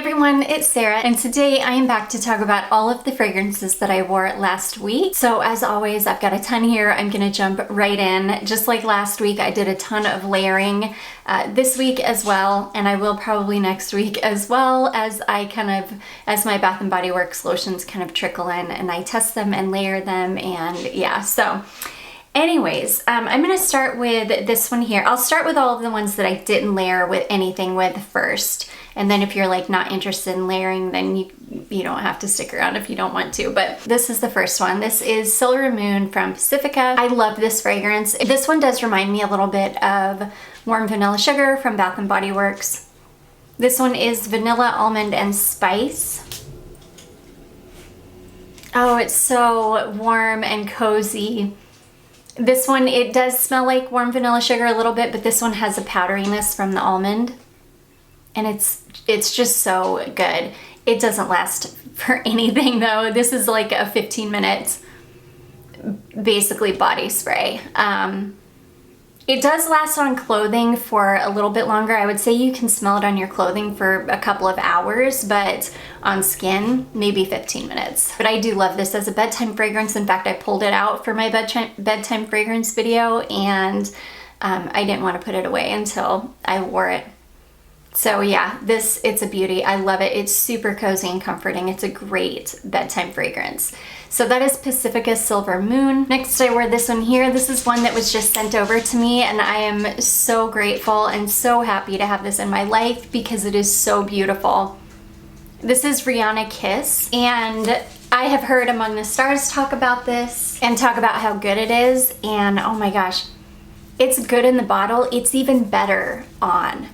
everyone, it's Sarah, and today I am back to talk about all of the fragrances that I wore last week. So as always, I've got a ton here. I'm gonna jump right in. Just like last week, I did a ton of layering this week as well, and I will probably next week as well, as as my Bath & Body Works lotions kind of trickle in and I test them and layer them, and yeah, so. Anyways, I'm going to start with this one here. I'll start with all of the ones that I didn't layer with anything with first. And then if you're like not interested in layering, then you don't have to stick around if you don't want to. But this is the first one. This is Silver Moon from Pacifica. I love this fragrance. This one does remind me a little bit of Warm Vanilla Sugar from Bath & Body Works. This one is Vanilla, Almond, and Spice. Oh, it's so warm and cozy. This one, it does smell like Warm Vanilla Sugar a little bit, but this one has a powderiness from the almond. And it's just so good. It doesn't last for anything though. This is like a 15 minutes, basically body spray. It does last on clothing for a little bit longer. I would say you can smell it on your clothing for a couple of hours, but on skin, maybe 15 minutes. But I do love this as a bedtime fragrance. In fact, I pulled it out for my bedtime fragrance video, and I didn't want to put it away until I wore it. So yeah, it's a beauty. I love it. It's super cozy and comforting. It's a great bedtime fragrance. So that is Pacifica Silver Moon. Next, I wore this one here. This is one that was just sent over to me, and I am so grateful and so happy to have this in my life because it is so beautiful. This is Rihanna Kiss, and I have heard Among the Stars talk about this and talk about how good it is, and oh my gosh, it's good in the bottle. It's even better on.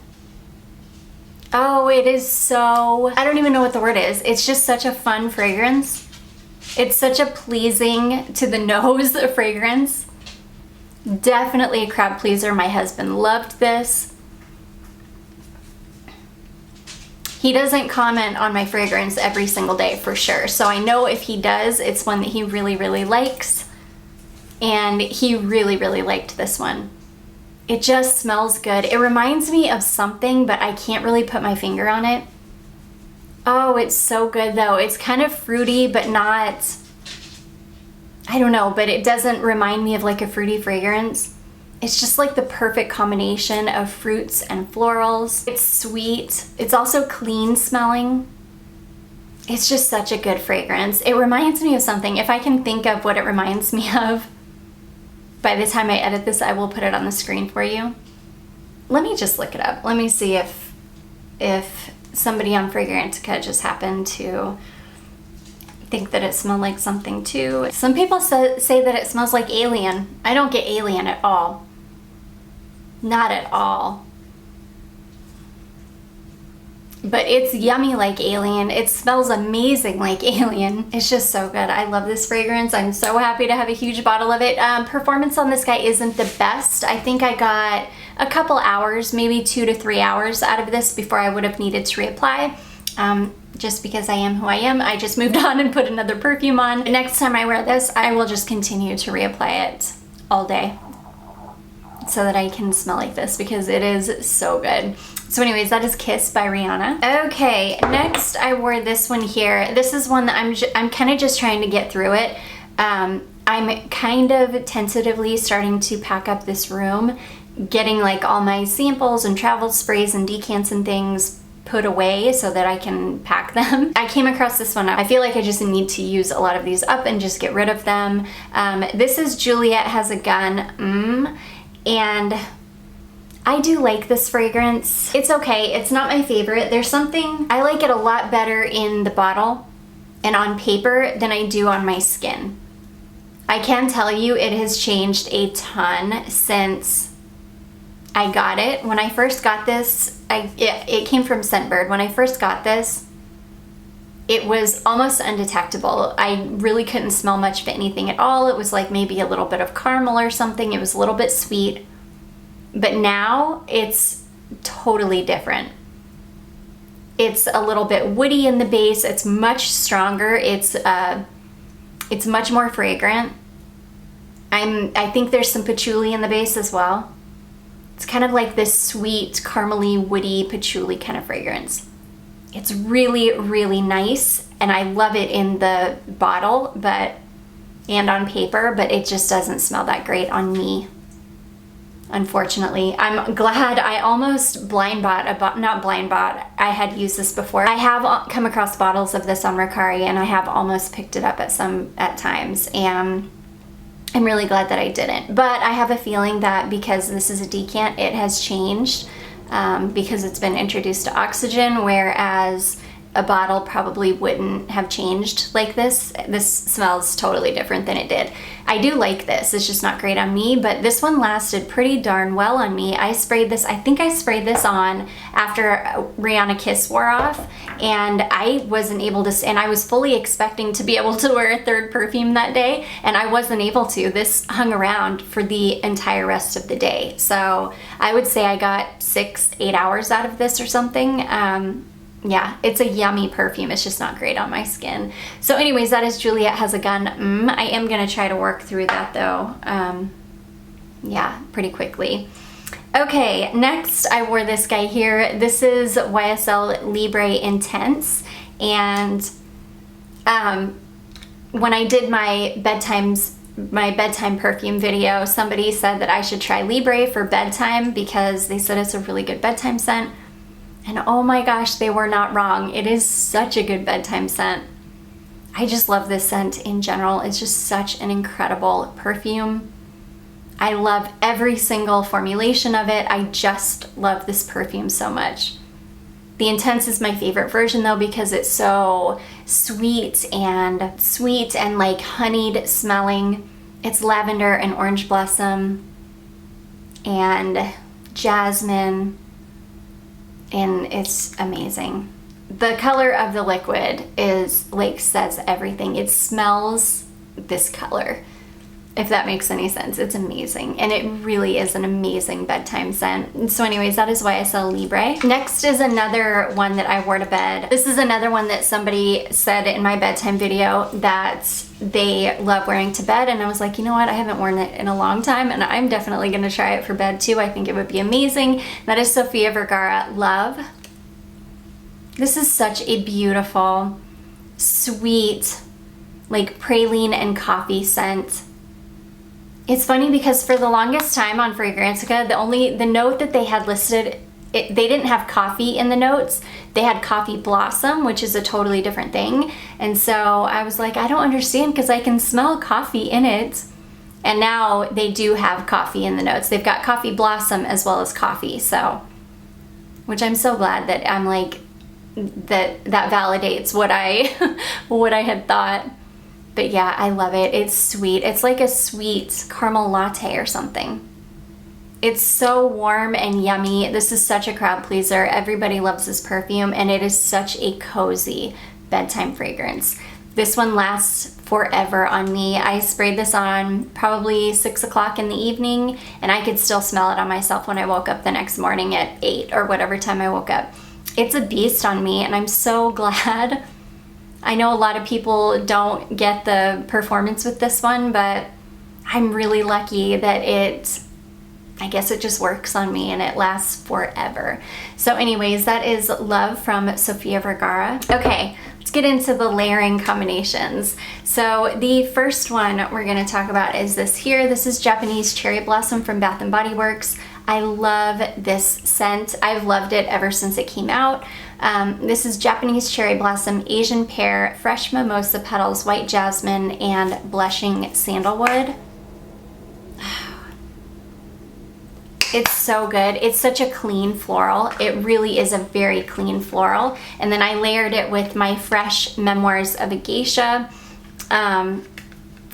Oh, it is so, I don't even know what the word is. It's just such a fun fragrance. It's such a pleasing to the nose fragrance. Definitely a crowd pleaser. My husband loved this. He doesn't comment on my fragrance every single day for sure. So I know if he does, it's one that he really, really likes. And he really, really liked this one. It just smells good. It reminds me of something, but I can't really put my finger on it. Oh, it's so good though. It's kind of fruity, but not, I don't know, but it doesn't remind me of like a fruity fragrance. It's just like the perfect combination of fruits and florals. It's sweet. It's also clean smelling. It's just such a good fragrance. It reminds me of something. If I can think of what it reminds me of, by the time I edit this, I will put it on the screen for you. Let me just look it up. Let me see if somebody on Fragrantica just happened to think that it smelled like something too. Some people say that it smells like Alien. I don't get Alien at all. Not at all. But it's yummy like Alien. It smells amazing like Alien. It's just so good. I love this fragrance. I'm so happy to have a huge bottle of it. Performance on this guy isn't the best. I think I got a couple hours, maybe 2 to 3 hours out of this before I would have needed to reapply. Just because I am who I am, I just moved on and put another perfume on. Next time I wear this, I will just continue to reapply it all day so that I can smell like this because it is so good. So anyways, that is Kiss by Rihanna. Okay, next I wore this one here. This is one that I'm kind of just trying to get through it. I'm kind of tentatively starting to pack up this room, getting like all my samples and travel sprays and decants and things put away so that I can pack them. I came across this one. I feel like I just need to use a lot of these up and just get rid of them. This is Juliette Has a Gun, and I do like this fragrance. It's okay. It's not my favorite. There's something, I like it a lot better in the bottle and on paper than I do on my skin. I can tell you it has changed a ton since I got it. When I first got this, it came from Scentbird. When I first got this, it was almost undetectable. I really couldn't smell much of anything at all. It was like maybe a little bit of caramel or something. It was a little bit sweet. But now it's totally different. It's a little bit woody in the base. It's much stronger. It's much more fragrant. I think there's some patchouli in the base as well. It's kind of like this sweet, caramely, woody, patchouli kind of fragrance. It's really, really nice, and I love it in the bottle, and on paper, but it just doesn't smell that great on me, unfortunately. I'm glad I almost blind bought, not blind bought, I had used this before. I have come across bottles of this on Mercari, and I have almost picked it up at times, and I'm really glad that I didn't. But I have a feeling that because this is a decant, it has changed, because it's been introduced to oxygen, whereas a bottle probably wouldn't have changed like this. This smells totally different than it did. I do like this, it's just not great on me, but this one lasted pretty darn well on me. I think I sprayed this on after Rihanna Kiss wore off, and I wasn't able to, and I was fully expecting to be able to wear a third perfume that day, and I wasn't able to. This hung around for the entire rest of the day. So I would say I got 6-8 hours out of this or something. Yeah, it's a yummy perfume. It's just not great on my skin. So anyways, that is Juliette Has a Gun. I am going to try to work through that though. Yeah, pretty quickly. Okay, next I wore this guy here. This is YSL Libre Intense. And when I did my bedtime perfume video, somebody said that I should try Libre for bedtime because they said it's a really good bedtime scent. And oh my gosh, they were not wrong. It is such a good bedtime scent. I just love this scent in general. It's just such an incredible perfume. I love every single formulation of it. I just love this perfume so much. The Intense is my favorite version though because it's so sweet and like honeyed smelling. It's lavender and orange blossom and jasmine. And it's amazing. The color of the liquid is like says everything. It smells this color, if that makes any sense. It's amazing, and it really is an amazing bedtime scent. So anyways, that is YSL Libre. Next is another one that I wore to bed. This is another one that somebody said in my bedtime video that they love wearing to bed, and I was like, you know what, I haven't worn it in a long time, and I'm definitely gonna try it for bed too. I think it would be amazing. That is Sofia Vergara Love. This is such a beautiful, sweet, like praline and coffee scent. It's funny because for the longest time on Fragrantica, the note that they had listed, they didn't have coffee in the notes. They had coffee blossom, which is a totally different thing. And so I was like, I don't understand because I can smell coffee in it. And now they do have coffee in the notes. They've got coffee blossom as well as coffee. So, which I'm so glad that I'm like, that validates what I what I had thought. But yeah, I love it. It's sweet. It's like a sweet caramel latte or something. It's so warm and yummy. This is such a crowd pleaser. Everybody loves this perfume, and it is such a cozy bedtime fragrance. This one lasts forever on me. I sprayed this on probably 6 o'clock in the evening, and I could still smell it on myself when I woke up the next morning at 8 or whatever time I woke up. It's a beast on me, and I'm so glad. I know a lot of people don't get the performance with this one, but I'm really lucky that I guess it just works on me and it lasts forever. So anyways, that is Love from Sofia Vergara. Okay, let's get into the layering combinations. So the first one we're gonna talk about is this here. This is Japanese Cherry Blossom from Bath & Body Works. I love this scent. I've loved it ever since it came out. This is Japanese Cherry Blossom, Asian Pear, Fresh Mimosa Petals, White Jasmine, and Blushing Sandalwood. It's so good. It's such a clean floral. It really is a very clean floral. And then I layered it with my fresh Memoirs of a Geisha.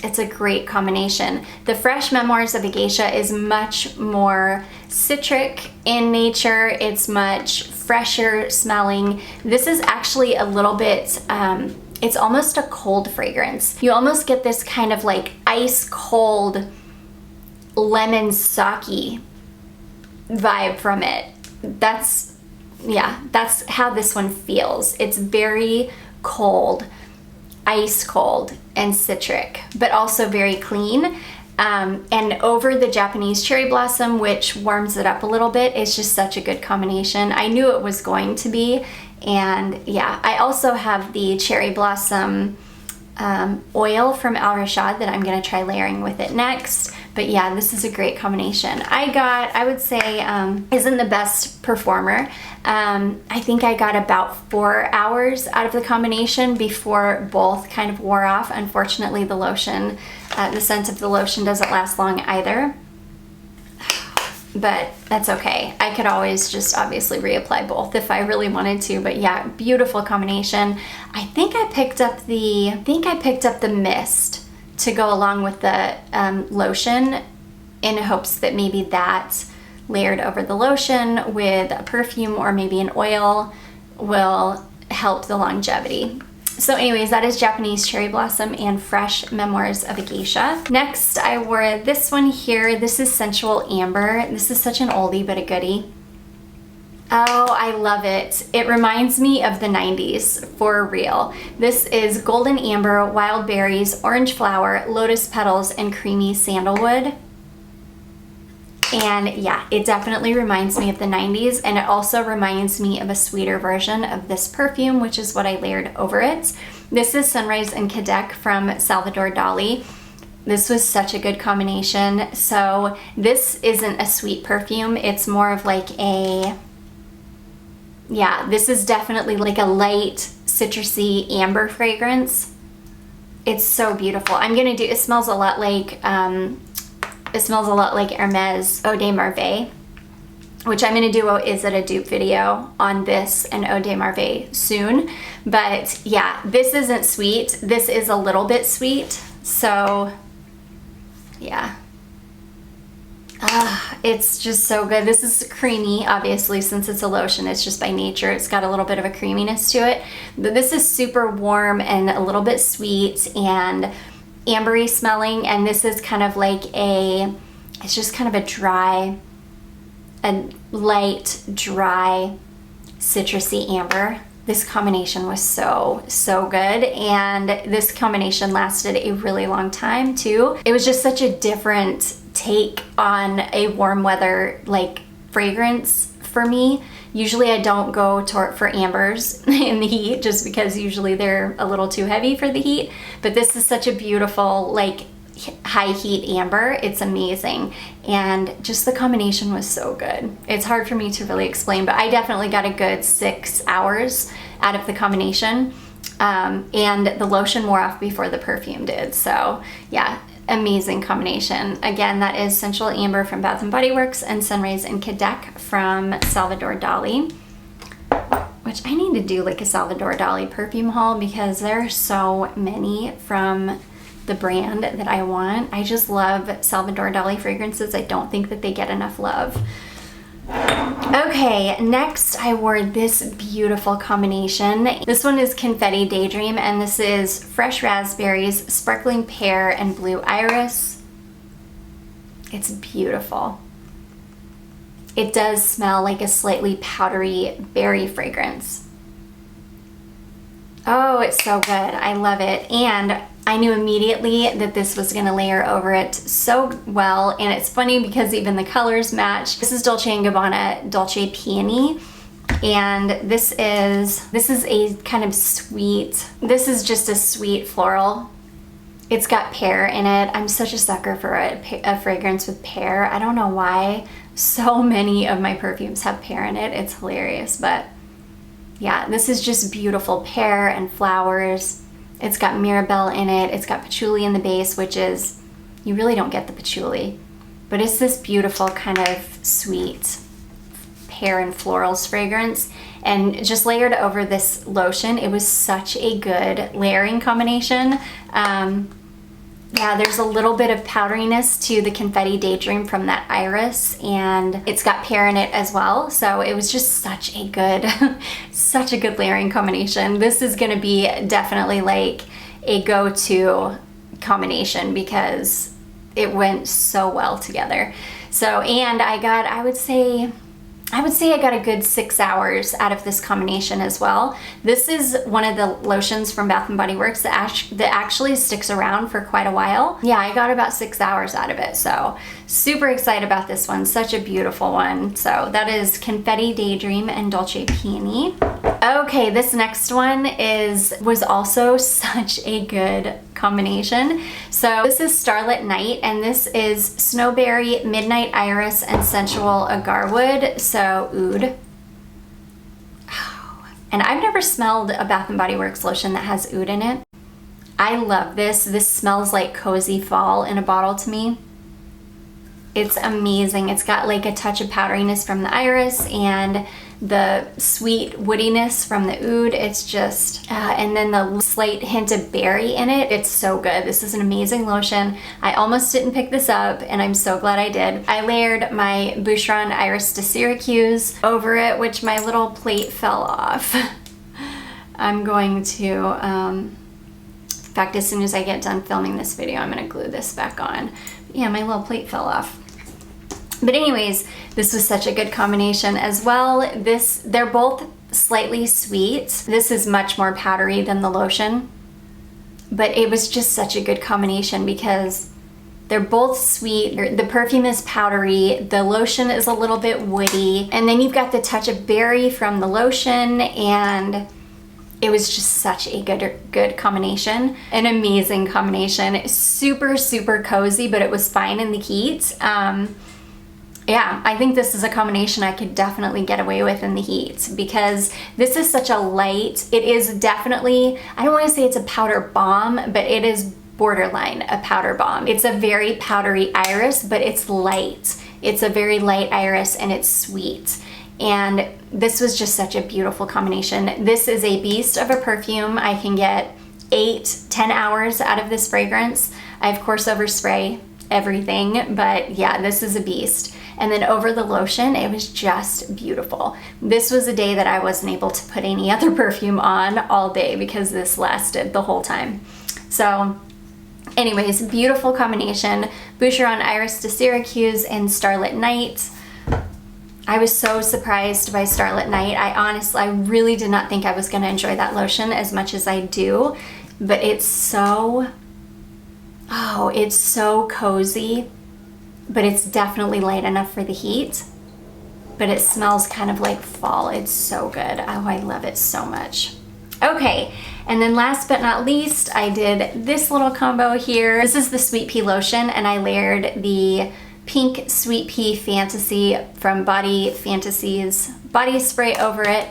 It's a great combination. The fresh Memoirs of a Geisha is much more citric in nature. It's much fresher smelling. This is actually a little bit, it's almost a cold fragrance. You almost get this kind of like ice cold lemon sake vibe from it. That's how this one feels. It's very cold, ice cold and citric, but also very clean. and over the Japanese cherry blossom, which warms it up a little bit. It's just such a good combination. I knew it was going to be. And yeah, I also have the cherry blossom oil from Al Rashad that I'm gonna try layering with it next. But yeah, this is a great combination. I would say, isn't the best performer. I think I got about 4 hours out of the combination before both kind of wore off. Unfortunately, the lotion, the scent of the lotion doesn't last long either. But that's okay. I could always just obviously reapply both if I really wanted to. But yeah, beautiful combination. I think I picked up the mist to go along with the lotion in hopes that maybe that layered over the lotion with a perfume or maybe an oil will help the longevity. So anyways, that is Japanese Cherry Blossom and Fresh Memoirs of a Geisha. Next, I wore this one here. This is Sensual Amber. This is such an oldie but a goodie. Oh, I love it. It reminds me of the 90s, for real. This is Golden Amber, Wild Berries, Orange Flower, Lotus Petals, and Creamy Sandalwood. And yeah, it definitely reminds me of the 90s, and it also reminds me of a sweeter version of this perfume, which is what I layered over it. This is Sunrise and Cadaques from Salvador Dali. This was such a good combination. So this isn't a sweet perfume. It's more of like a, yeah, this is definitely like a light citrusy amber fragrance. It's so beautiful. It smells a lot like, Hermes Eau de Merveille, which I'm going to do a Is It a Dupe video on this and Eau de Merveille soon. But yeah, this isn't sweet. This is a little bit sweet. So yeah. It's just so good. This is creamy, obviously, since it's a lotion. It's just by nature. It's got a little bit of a creaminess to it. But this is super warm and a little bit sweet and ambery smelling, and this is kind of like it's just kind of a light, dry, citrusy amber. This combination was so good, and this combination lasted a really long time too. It was just such a different take on a warm weather like fragrance for me. Usually I don't go for ambers in the heat just because usually they're a little too heavy for the heat, but this is such a beautiful like high heat amber. It's amazing, and just the combination was so good. It's hard for me to really explain, but I definitely got a good 6 hours out of the combination, and the lotion wore off before the perfume did. So yeah, amazing combination. Again, that is Sensual Amber from Bath & Body Works and Sunrise and Cadaques from Salvador Dali, which I need to do like a Salvador Dali perfume haul because there are so many from the brand that I want. I just love Salvador Dali fragrances. I don't think that they get enough love. Okay, next I wore this beautiful combination. This one is Confetti Daydream, and this is Fresh Raspberries, Sparkling Pear, and Blue Iris. It's beautiful. It does smell like a slightly powdery berry fragrance. Oh, it's so good. I love it. And I knew immediately that this was going to layer over it so well, and it's funny because even the colors match. This is Dolce & Gabbana Dolce Peony, and this is a kind of sweet, this is just a sweet floral. It's got pear in it. I'm such a sucker for a fragrance with pear. I don't know why so many of my perfumes have pear in it. It's hilarious, but yeah, this is just beautiful pear and flowers. It's got Mirabelle in it. It's got patchouli in the base, which is, you really don't get the patchouli, but it's this beautiful kind of sweet pear and florals fragrance. And just layered over this lotion, it was such a good layering combination. Yeah, there's a little bit of powderiness to the Confetti Daydream from that iris, and it's got pear in it as well. So it was just such a good, such a good layering combination. This is gonna be definitely like a go-to combination because it went so well together. So, and I got, I would say, I would say I got a good 6 hours out of this combination as well. This is one of the lotions from Bath & Body Works that actually sticks around for quite a while. Yeah, I got about 6 hours out of it, so super excited about this one. Such a beautiful one. So that is Confetti Daydream and Dolce Peony. Okay, this next one was also such a good combination. So this is Starlit Night, and this is Snowberry, Midnight Iris, and Sensual Agarwood, so oud. And I've never smelled a Bath & Body Works lotion that has oud in it. I love this. This smells like cozy fall in a bottle to me. It's amazing. It's got like a touch of powderiness from the iris and the sweet woodiness from the oud. It's just, and then the slight hint of berry in it. It's so good. This is an amazing lotion. I almost didn't pick this up, and I'm so glad I did. I layered my Boucheron Iris de Syracuse over it, which my little plate fell off. I'm going to, in fact, as soon as I get done filming this video, I'm gonna glue this back on. Yeah, my little plate fell off. But anyways, this was such a good combination as well. They're both slightly sweet. This is much more powdery than the lotion, but it was just such a good combination because they're both sweet. The perfume is powdery, the lotion is a little bit woody, and then you've got the touch of berry from the lotion, and it was just such a good combination. An amazing combination. Super, super cozy, but it was fine in the heat. Yeah, I think this is a combination I could definitely get away with in the heat because this is such a light, it is definitely, I don't want to say it's a powder bomb, but it is borderline a powder bomb. It's a very powdery iris, but it's light. It's a very light iris and it's sweet. And this was just such a beautiful combination. This is a beast of a perfume. I can get 8-10 hours out of this fragrance. I of course overspray everything, but yeah, this is a beast. And then over the lotion, it was just beautiful. This was a day that I wasn't able to put any other perfume on all day because this lasted the whole time. So anyways, beautiful combination. Boucheron Iris de Syracuse and Starlit Night. I was so surprised by Starlit Night. I really did not think I was gonna enjoy that lotion as much as I do, but it's so cozy. But it's definitely light enough for the heat, but it smells kind of like fall. It's so good. Oh, I love it so much. Okay, and then last but not least, I did this little combo here. This is the Sweet Pea lotion, and I layered the Pink Sweet Pea Fantasy from Body Fantasies body spray over it.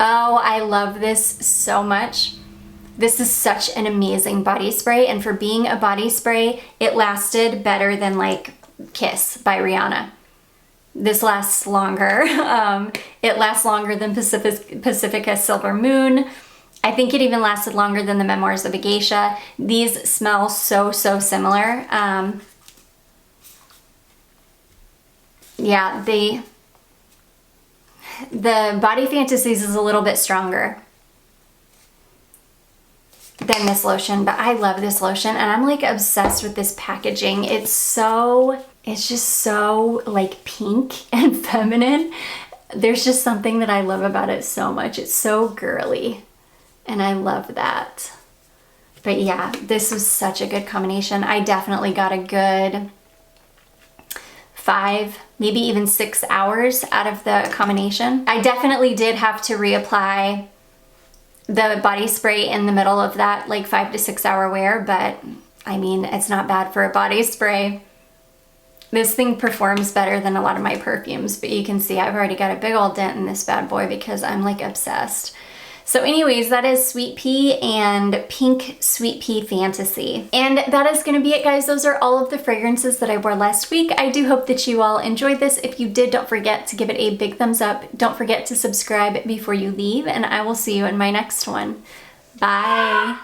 Oh, I love this so much. This is such an amazing body spray, and for being a body spray, it lasted better than like Kiss by Rihanna. This lasts longer. It lasts longer than Pacifica Silver Moon. I think it even lasted longer than the Memoirs of a Geisha. These smell so similar. Yeah, the Body Fantasies is a little bit stronger than this lotion, but I love this lotion, and I'm like obsessed with this packaging. It's just so like pink and feminine. There's just something that I love about it so much. It's so girly, and I love that. But yeah, this was such a good combination. I definitely got a good 5, maybe even 6 hours out of the combination. I definitely did have to reapply the body spray in the middle of that like 5 to 6 hour wear, but I mean, it's not bad for a body spray. This thing performs better than a lot of my perfumes, but you can see I've already got a big old dent in this bad boy because I'm like obsessed. So anyways, that is Sweet Pea and Pink Sweet Pea Fantasy. And that is gonna be it, guys. Those are all of the fragrances that I wore last week. I do hope that you all enjoyed this. If you did, don't forget to give it a big thumbs up. Don't forget to subscribe before you leave, and I will see you in my next one. Bye.